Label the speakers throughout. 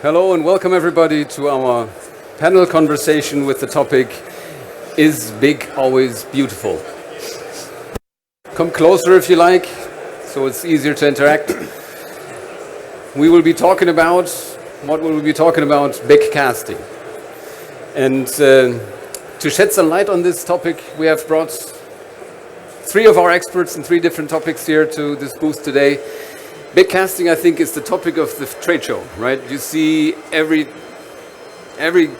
Speaker 1: Hello and welcome everybody to our panel conversation with the topic, Is Big Always Beautiful? Come closer if you like, so it's easier to interact. We will be talking about, what will we be talking about? Big casting. And to shed some light on this topic, we have brought three of our experts in three different topics here to this booth today. Big casting, I think, is the topic of the trade show, right? You see every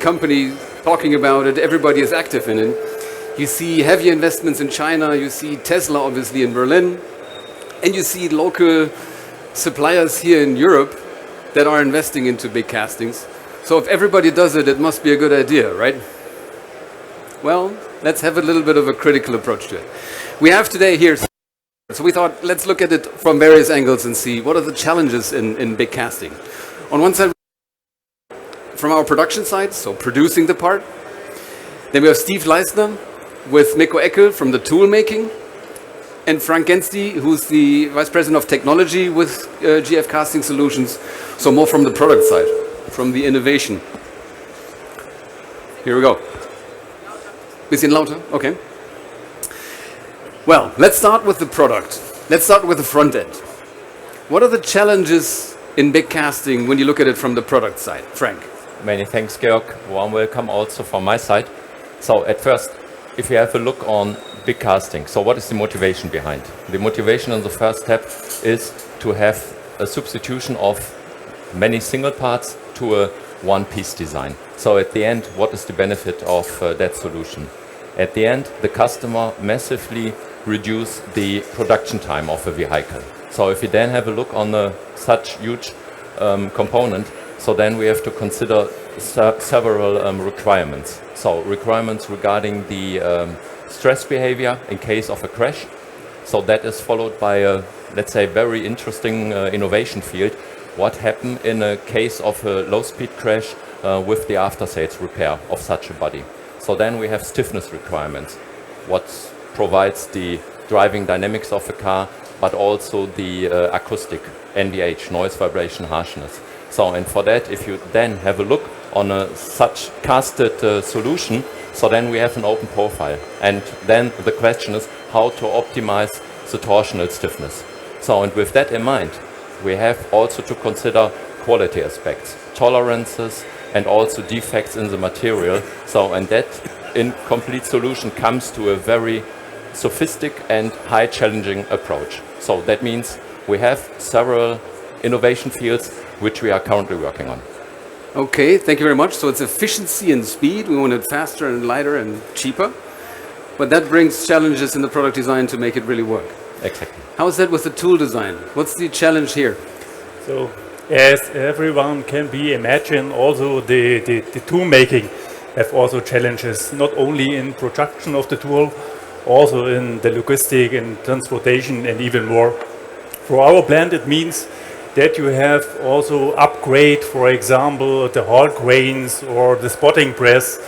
Speaker 1: company talking about it, everybody is active in it. You see heavy investments in China, you see Tesla obviously in Berlin, and you see local suppliers here in Europe that are investing into big castings. So if everybody does it, it must be a good idea, right? Well, let's have a little bit of a critical approach to it. We have today here, so we thought, let's look at it from various angles and see what are the challenges in big casting. On one side, from our production side, so producing the part. Then we have Steve Leistner with Mikko Eckel from the tool making, and Frank Gensti, who's the Vice President of Technology with GF Casting Solutions, so more from the product side, from the innovation. Here we go. Bisschen lauter? Okay. Well, let's start with the product. Let's start with the front end. What are the challenges in big casting when you look at it from the product side? Frank.
Speaker 2: Many thanks, Georg. Warm welcome also from my side. So at first, if you have a look on big casting, so what is the motivation behind? The motivation in the first step is to have a substitution of many single parts to a one-piece design. So at the end, what is the benefit of that solution? At the end, the customer massively reduce the production time of a vehicle. So if you then have a look on such huge component, so then we have to consider several requirements. So requirements regarding the stress behavior in case of a crash. So that is followed by a, let's say, very interesting innovation field. What happens in a case of a low-speed crash with the after-sales repair of such a body. So then we have stiffness requirements. What provides the driving dynamics of a car, but also the acoustic, NVH, noise, vibration, harshness. So, and for that, if you then have a look on such casted solution, so then we have an open profile. And then the question is how to optimize the torsional stiffness. So, and with that in mind, we have also to consider quality aspects, tolerances, and also defects in the material. So, and that in complete solution comes to a very sophisticated and high challenging approach. So that means we have several innovation fields which we are currently working on.
Speaker 1: Okay, thank you very much. So it's efficiency and speed. We want it faster and lighter and cheaper. But that brings challenges in the product design to make it really work.
Speaker 2: Exactly.
Speaker 1: How is that with the tool design? What's the challenge here?
Speaker 3: So, as everyone can be imagine, also the tool making have also challenges, not only in production of the tool, also in the logistic and transportation and even more. For our plant, it means that you have also upgrade, for example, the hall cranes or the spotting press.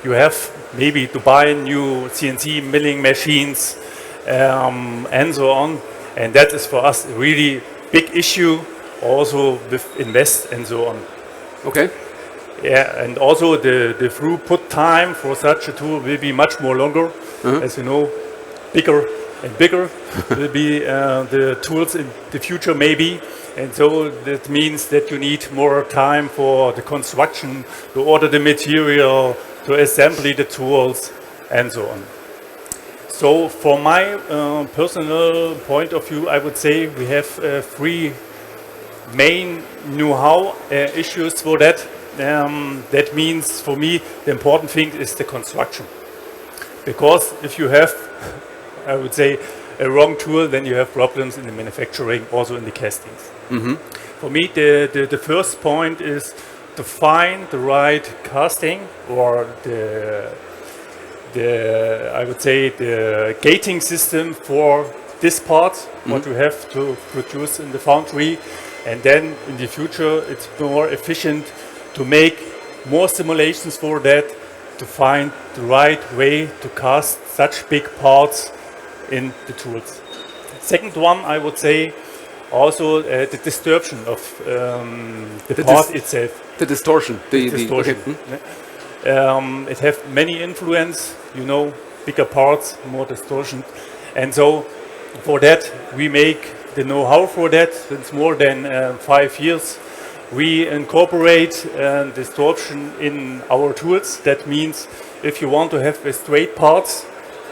Speaker 3: You have maybe to buy new CNC milling machines and so on. And that is for us a really big issue, also with invest and so on.
Speaker 1: Okay.
Speaker 3: Yeah, and also the throughput time for such a tool will be much more longer. As you know, bigger and bigger will be the tools in the future maybe. And so that means that you need more time for the construction, to order the material, to assemble the tools, and so on. So from my personal point of view, I would say we have three main know-how issues for that. That means for me the important thing is the construction. Because if you have, I would say, a wrong tool, then you have problems in the manufacturing, also in the castings. For me, the first point is to find the right casting or I would say the gating system for this part, what you have to produce in the foundry, and then in the future it's more efficient to make more simulations for that, to find the right way to cast such big parts in the tools. Second one, I would say, also the distortion of the part itself.
Speaker 1: The distortion. The
Speaker 3: Distortion.
Speaker 1: okay.
Speaker 3: It has many influence, bigger parts, more distortion. And so for that, we make the know-how for that. Since more than 5 years, we incorporate distortion in our tools. That means if you want to have a straight parts,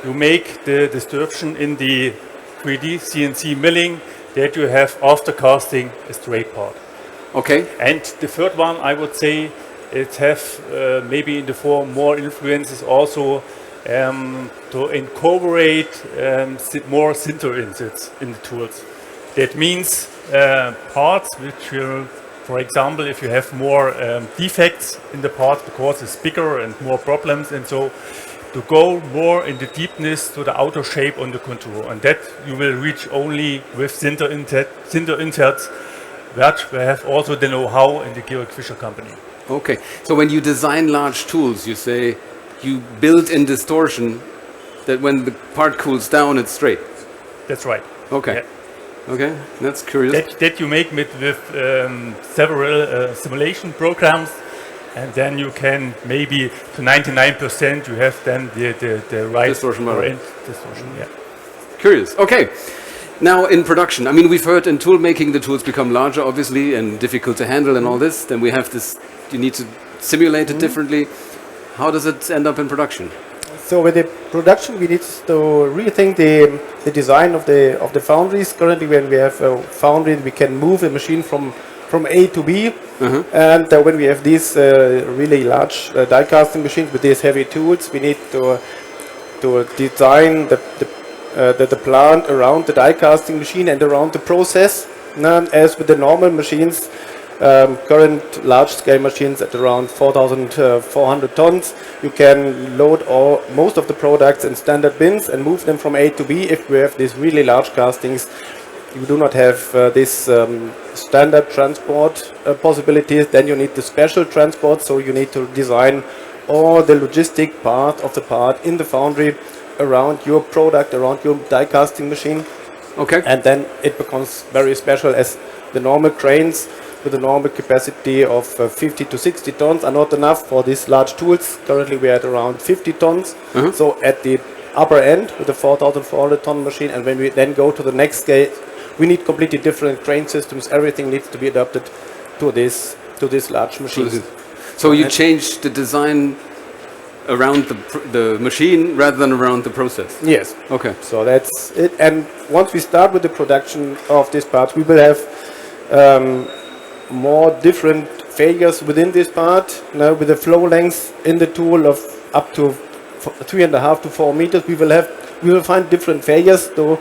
Speaker 3: you make the distortion in the 3D CNC milling that you have after casting a straight part.
Speaker 1: Okay.
Speaker 3: And the third one, I would say, it have maybe in the form more influences also to incorporate more sinter insets in the tools. That means parts which will, for example, if you have more defects in the part because it's bigger and more problems, and so to go more in the deepness to the outer shape on the contour, and that you will reach only with sinter inserts, that we have also the know-how in the Georg Fischer company.
Speaker 1: Okay. So when you design large tools, you say you build in distortion that when the part cools down, it's straight.
Speaker 3: That's right.
Speaker 1: Okay.
Speaker 3: Yeah.
Speaker 1: Okay. That's curious.
Speaker 3: That you make with several simulation programs, and then you can maybe to 99% you have then the right
Speaker 1: Distortion model.
Speaker 3: distortion. Yeah.
Speaker 1: Curious. Okay. Now in production, I mean, we've heard in tool making the tools become larger, obviously, and difficult to handle and all this. Then we have this, you need to simulate it differently. How does it end up in production?
Speaker 4: So with the production, we need to rethink the design of the foundries. Currently, when we have a foundry, we can move a machine from A to B. And when we have these really large die casting machines with these heavy tools, we need to design the plant around the die casting machine and around the process. As with the normal machines, current large-scale machines at around 4,400 tons, you can load most of the products in standard bins and move them from A to B. If we have these really large castings, you do not have this standard transport possibilities. Then you need the special transport, so you need to design all the logistic part of the part in the foundry around your product, around your die casting machine.
Speaker 1: Okay.
Speaker 4: And then it becomes very special, as the normal cranes with a normal capacity of 50 to 60 tons are not enough for these large tools. Currently we are at around 50 tons. So at the upper end with the 4,400 ton machine, and when we then go to the next scale, we need completely different crane systems. Everything needs to be adapted to this large machines.
Speaker 1: So you change the design around the machine rather than around the process?
Speaker 4: Yes.
Speaker 1: Okay.
Speaker 4: So that's it. And once we start with the production of this part, we will have more different failures within this part. Now with the flow length in the tool of up to 3.5 to 4 meters, we will find different failures. So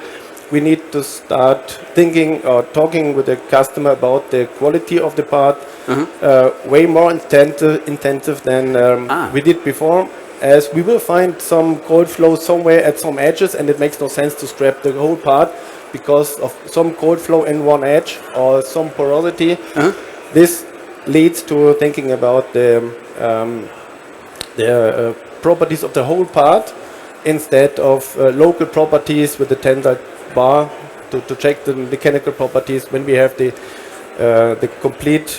Speaker 4: we need to start thinking or talking with the customer about the quality of the part, way more intensive than we did before, as we will find some cold flow somewhere at some edges, and it makes no sense to scrap the whole part because of some cold flow in one edge or some porosity. This leads to thinking about the properties of the whole part instead of local properties with the tensile bar to check the mechanical properties. When we have the complete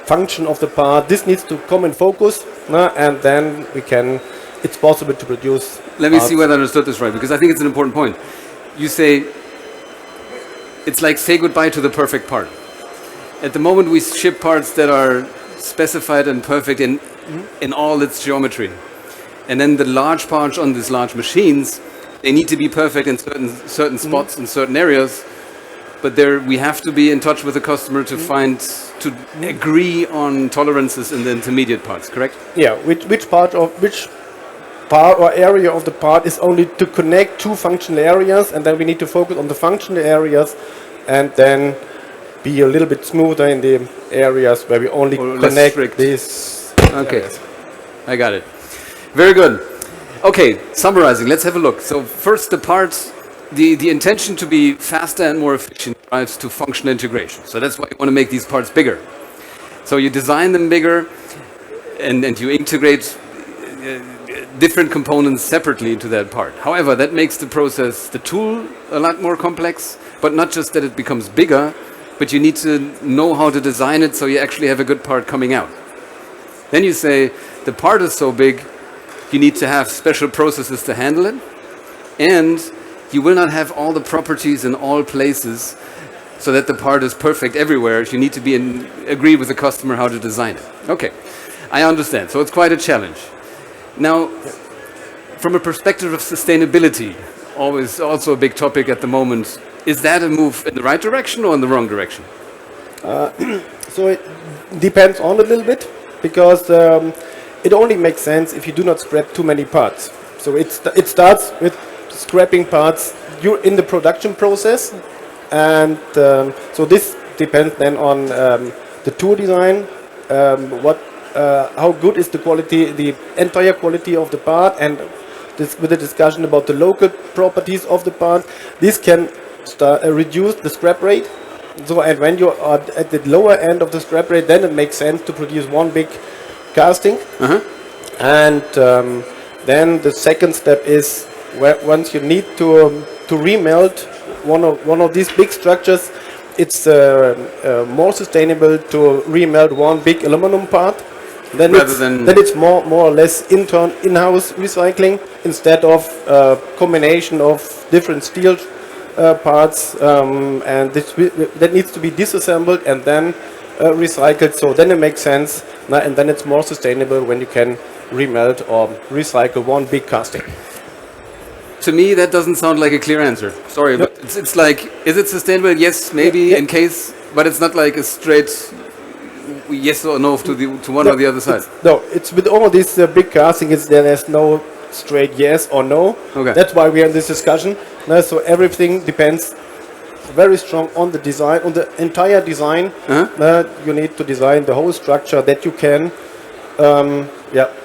Speaker 4: function of the part, this needs to come in focus, and then it's possible to produce.
Speaker 1: Let me see whether I understood this right, because I think it's an important point. You say it's like say goodbye to the perfect part. At the moment we ship parts that are specified and perfect in all its geometry. And then the large parts on these large machines, they need to be perfect in certain spots in certain areas, but we have to be in touch with the customer to agree on tolerances in the intermediate parts, correct?
Speaker 4: Yeah, which part or area of the part is only to connect two functional areas, and then we need to focus on the functional areas and then be a little bit smoother in the areas where we only connect this.
Speaker 1: Okay, I got it. Very good. Okay, summarizing, let's have a look. So first the parts, the intention to be faster and more efficient drives to functional integration. So that's why you want to make these parts bigger. So you design them bigger and you integrate different components separately into that part. However, that makes the process, the tool, a lot more complex, but not just that it becomes bigger, but you need to know how to design it so you actually have a good part coming out. Then you say the part is so big, you need to have special processes to handle it, and you will not have all the properties in all places so that the part is perfect everywhere. You need to agree with the customer how to design it. Okay, I understand. So it's quite a challenge. Now, from a perspective of sustainability, always also a big topic at the moment, is that a move in the right direction or in the wrong direction?
Speaker 4: So it depends on a little bit, because it only makes sense if you do not scrap too many parts. So it starts with scrapping parts in the production process, and so this depends then on the tool design, how good is the quality, the entire quality of the part, and with the discussion about the local properties of the part. This can reduce the scrap rate. So, and when you are at the lower end of the scrap rate, then it makes sense to produce one big casting. And then the second step is once you need to remelt one of these big structures, it's more sustainable to remelt one big aluminum part. Then it's more or less in-house recycling instead of combination of different steel parts, and that needs to be disassembled and then recycled. So then it makes sense, and then it's more sustainable when you can remelt or recycle one big casting.
Speaker 1: To me, that doesn't sound like a clear answer. Sorry, but it's like, is it sustainable? Yes, maybe, in case, but it's not like a straight yes or no to one or the other side.
Speaker 4: No, it's with all these big castings, there's no straight yes or no.
Speaker 1: Okay.
Speaker 4: That's why we are in this discussion. So everything depends very strong on the design, on the entire design. You need to design the whole structure that you can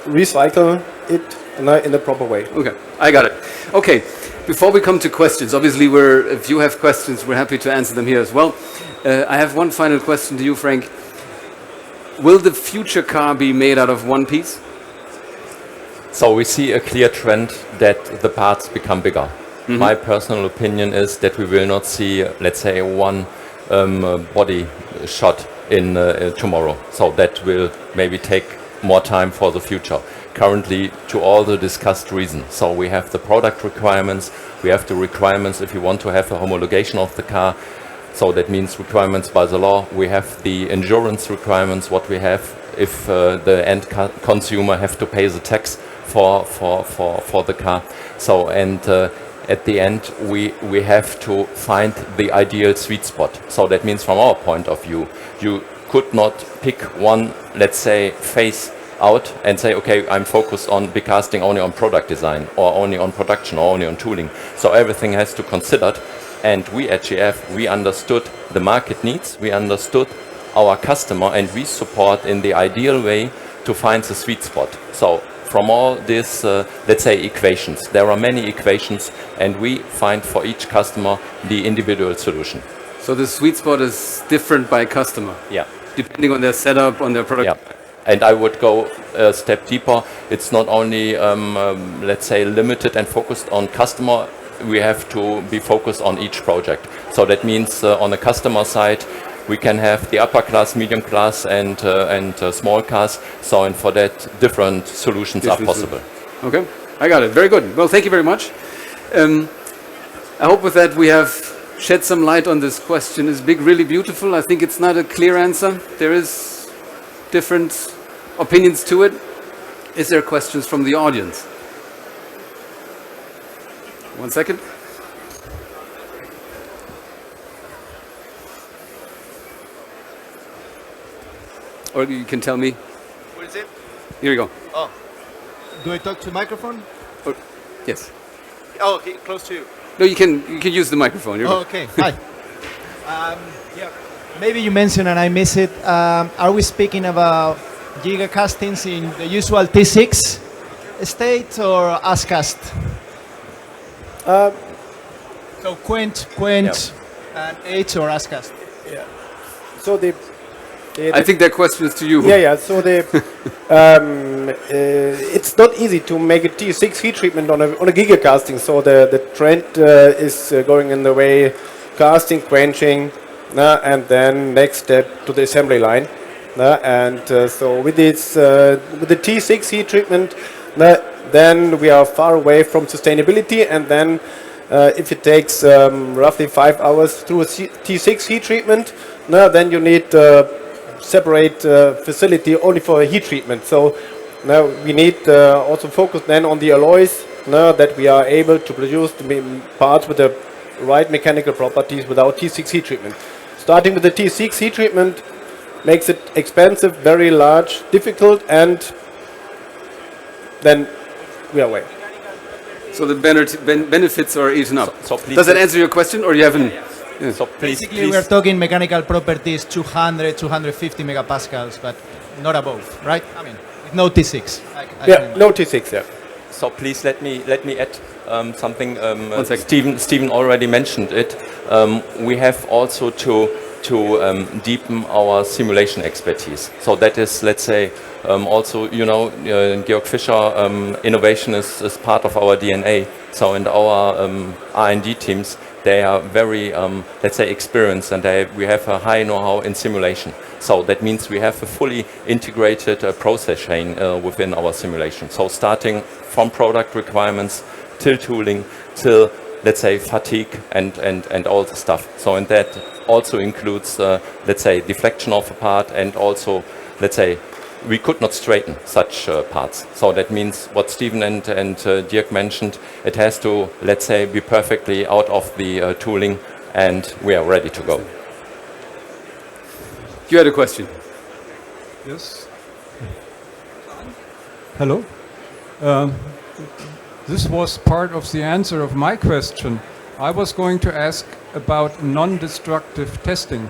Speaker 4: recycle it in the proper way.
Speaker 1: Okay, I got it. Okay, before we come to questions, obviously if you have questions, we're happy to answer them here as well. I have one final question to you, Frank. Will the future car be made out of one piece?
Speaker 2: So we see a clear trend that the parts become bigger. My personal opinion is that we will not see, let's say, one body shot in tomorrow. So that will maybe take more time for the future. Currently, to all the discussed reasons. So we have the product requirements, we have the requirements if you want to have a homologation of the car. So that means requirements by the law. We have the insurance requirements, what we have if the end consumer have to pay the tax for the car. So, and at the end, we have to find the ideal sweet spot. So that means from our point of view, you could not pick one, let's say, phase out and say, okay, I'm focused on big casting only on product design or only on production or only on tooling. So everything has to considered. And we at GF, we understood the market needs, we understood our customer, and we support in the ideal way to find the sweet spot. So from all these, let's say, equations, there are many equations, and we find for each customer the individual solution.
Speaker 1: So the sweet spot is different by customer?
Speaker 2: Yeah.
Speaker 1: Depending on their setup, on their product?
Speaker 2: Yeah. And I would go a step deeper. It's not only, let's say, limited and focused on customer. We have to be focused on each project. So that means on the customer side, we can have the upper class, medium class, and small cars. So, and for that, different solutions are possible.
Speaker 1: Okay, I got it. Very good. Well, thank you very much. I hope with that we have shed some light on this question. Is big really beautiful? I think it's not a clear answer. There is different opinions to it. Is there questions from the audience? 1 second. Or you can tell me.
Speaker 5: What is it?
Speaker 1: Here you go.
Speaker 5: Oh. Do I talk to the microphone?
Speaker 1: Or, yes.
Speaker 5: Oh, okay, close to you.
Speaker 1: No, you can use the microphone. Here you go.
Speaker 5: Okay. Hi. Yeah. Maybe you mentioned and I miss it. Are we speaking about giga castings in the usual T6 state or as cast? So quench, and H or as cast.
Speaker 4: Yeah. So
Speaker 1: I think that question is to you.
Speaker 4: Yeah. So it's not easy to make a T6 heat treatment on a giga casting. So the trend is going in the way casting, quenching, and then next step to the assembly line. So with this, with the T6 heat treatment, then we are far away from sustainability. And then, if it takes roughly 5 hours through a T6 heat treatment, then you need separate facility only for a heat treatment. So now we need also focus then on the alloys, that we are able to produce the parts with the right mechanical properties without T6 heat treatment. Starting with the T6 heat treatment makes it expensive, very large, difficult, and then we are away.
Speaker 1: So the benefits are eaten up.
Speaker 2: So please
Speaker 1: Does that answer your question, or you haven't?
Speaker 2: Yeah. So
Speaker 5: Basically, we're talking mechanical properties 200, 250 megapascals, but not above, right? I mean, with no T6.
Speaker 4: No T6, yeah.
Speaker 2: So please let me add something. Stephen already mentioned it. We have also to deepen our simulation expertise. So that is, let's say, also, Georg Fischer, innovation is part of our DNA. So in our R&D teams, they are very, let's say, experienced, and we have a high know-how in simulation. So that means we have a fully integrated process chain within our simulation. So starting from product requirements till tooling, till, let's say, fatigue and all the stuff. So and that also includes, let's say, deflection of a part, and also, let's say, we could not straighten such parts. So that means what Stephen and Dirk mentioned, it has to, let's say, be perfectly out of the tooling, and we are ready to go.
Speaker 1: You had a question.
Speaker 6: Yes. Hello. This was part of the answer of my question. I was going to ask about non-destructive testing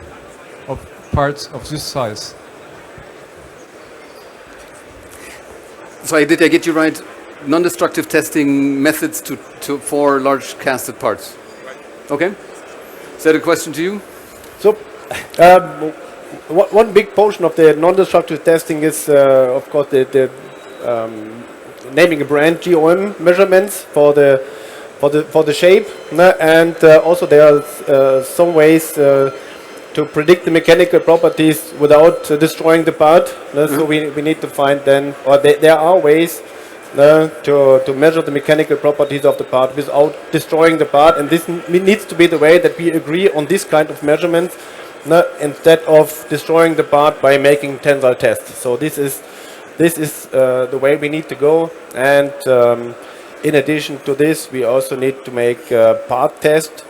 Speaker 6: of parts of this size.
Speaker 1: So did I get you right? Non-destructive testing methods for large casted parts. Okay. Is that a question to you?
Speaker 4: So, one big portion of the non-destructive testing is, of course, the naming a brand GOM measurements for the shape, and also there are some ways to predict the mechanical properties without destroying the part. So we need to find then, or there are ways to measure the mechanical properties of the part without destroying the part, and this needs to be the way that we agree on this kind of measurements, instead of destroying the part by making tensile tests. So this is the way we need to go, and in addition to this, we also need to make part tests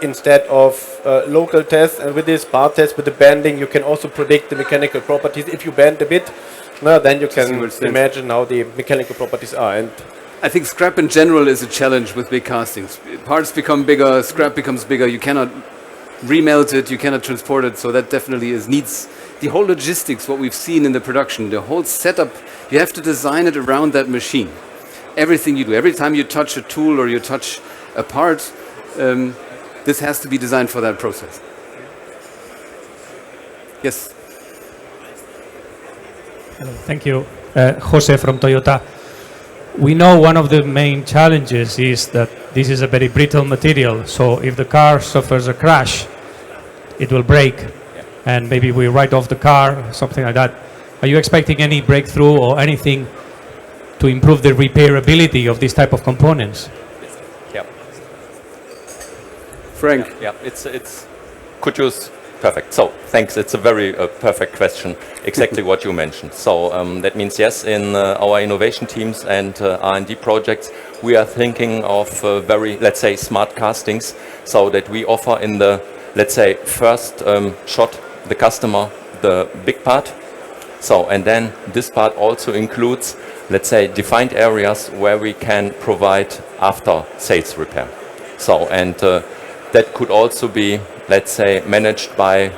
Speaker 4: instead of local tests. And with this part test, with the bending, you can also predict the mechanical properties. If you bend a bit, then you can imagine how the mechanical properties are. And
Speaker 1: I think scrap in general is a challenge with big castings. Parts become bigger, scrap becomes bigger. You cannot remelt it, you cannot transport it. So that definitely needs the whole logistics, what we've seen in the production, the whole setup. You have to design it around that machine. Everything you do, every time you touch a tool or you touch a part, this has to be designed for that process. Yes.
Speaker 7: Hello, thank you. Jose from Toyota. We know one of the main challenges is that this is a very brittle material, so if the car suffers a crash, it will break, and maybe we write off the car, something like that. Are you expecting any breakthrough or anything to improve the repairability of this type of components?
Speaker 2: Yeah.
Speaker 1: Frank.
Speaker 2: Yeah, it's could use perfect. So thanks. It's a very perfect question. Exactly what you mentioned. So that means yes, in our innovation teams and R&D projects, we are thinking of very, let's say, smart castings, so that we offer in the, let's say, first shot the customer the big part. So and then this part also includes, let's say, defined areas where we can provide after sales repair. So and that could also be, let's say, managed by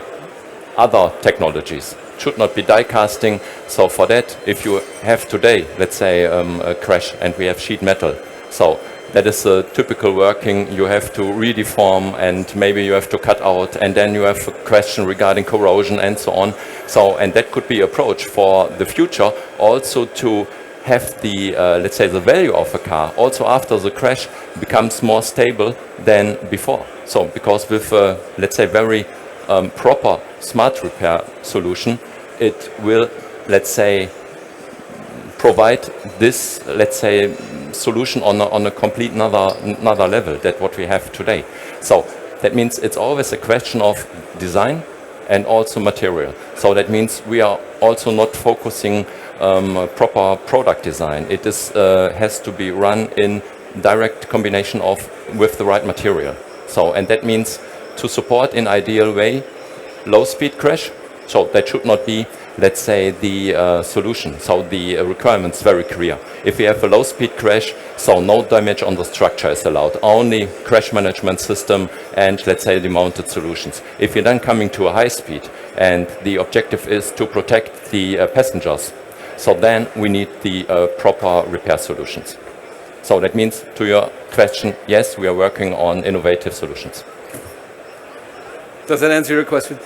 Speaker 2: other technologies. Should not be die casting. So for that, if you have today, let's say, a crash and we have sheet metal, so that is a typical working. You have to redeform, and maybe you have to cut out, and then you have a question regarding corrosion and so on. So and that could be approach for the future, also to have the, let's say, the value of a car also after the crash becomes more stable than before. So, because with, let's say, very proper smart repair solution, it will, let's say, provide this, let's say, solution on a complete another level than what we have today. So that means it's always a question of design and also material. So that means we are also not focusing proper product design. It is has to be run in direct combination of with the right material. So, and that means to support in ideal way low speed crash. So that should not be, let's say, the solution. So the requirements very clear. If we have a low speed crash, so no damage on the structure is allowed, only crash management system and, let's say, the mounted solutions. If you're then coming to a high speed and the objective is to protect the passengers, so then we need the proper repair solutions. So that means, to your question, yes, we are working on innovative solutions.
Speaker 1: Does that answer your question?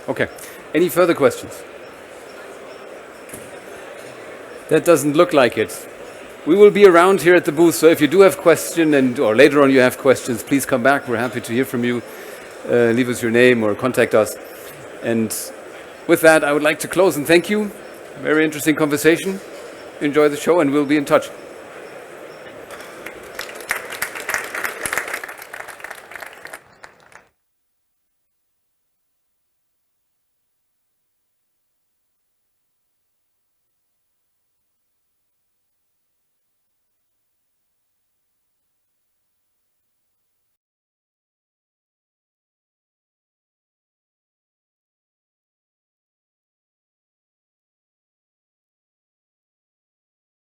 Speaker 1: Okay. Any further questions? That doesn't look like it. We will be around here at the booth, so if you do have questions or later on you have questions, please come back. We're happy to hear from you. Leave us your name or contact us. And with that, I would like to close and thank you. Very interesting conversation. Enjoy the show and we'll be in touch.